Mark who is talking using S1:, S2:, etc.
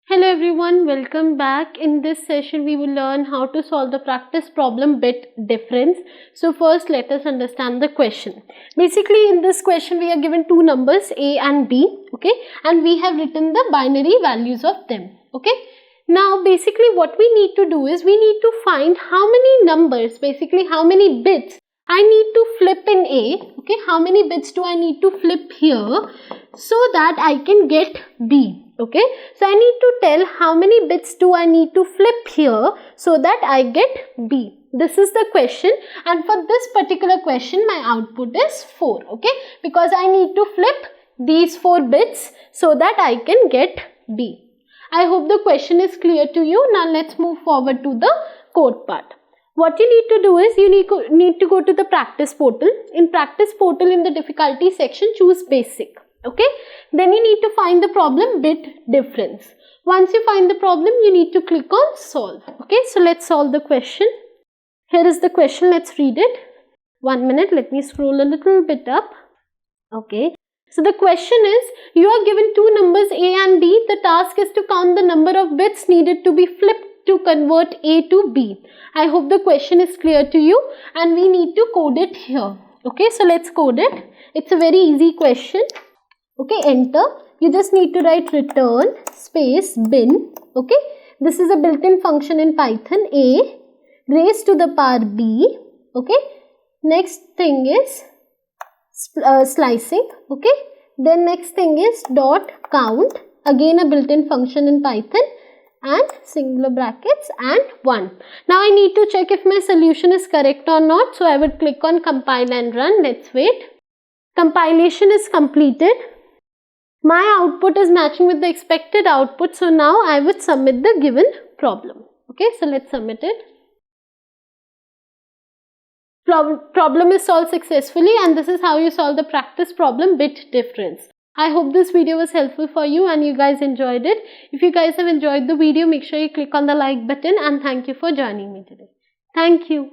S1: Hello everyone, welcome back. In this session we will learn how to solve the practice problem bit difference. So first let us understand the question. Basically in this question we are given two numbers A and B, okay, and we have written the binary values of them, okay. Now basically what we need to do is we need to find how many numbers, basically how many bits I need to flip in A, okay, how many bits do I need to flip here so that I can get B. Okay, so I need to tell how many bits do I need to flip here so that I get B. This is the question, and for this particular question my output is 4, okay, because I need to flip these 4 bits so that I can get B. I hope the question is clear to you. Now let's move forward to the code part. What you need to do is you need to go to the practice portal. In practice portal, in the difficulty section, choose basic. Okay, then you need to find the problem bit difference. Once you find the problem, you need to click on solve. Okay, so let's solve the question. Here is the question, let's read it. 1 minute, let me scroll a little bit up. Okay, so the question is, you are given two numbers A and B. The task is to count the number of bits needed to be flipped to convert A to B. I hope the question is clear to you, and we need to code it here. Okay, so let's code it. It's a very easy question. Okay, enter. You just need to write return space bin. Okay, this is a built-in function in Python. A raised to the power B. Okay, next thing is slicing. Okay, then next thing is dot count, again a built-in function in Python, and singular brackets and 1. Now I need to check if my solution is correct or not, so I would click on compile and run. Let's wait. Compilation is completed. My output is matching with the expected output, so now I would submit the given problem. Okay, so let's submit it. Problem is solved successfully, and this is how you solve the practice problem bit difference. I hope this video was helpful for you and you guys enjoyed it. If you guys have enjoyed the video, make sure you click on the like button, and thank you for joining me today. Thank you.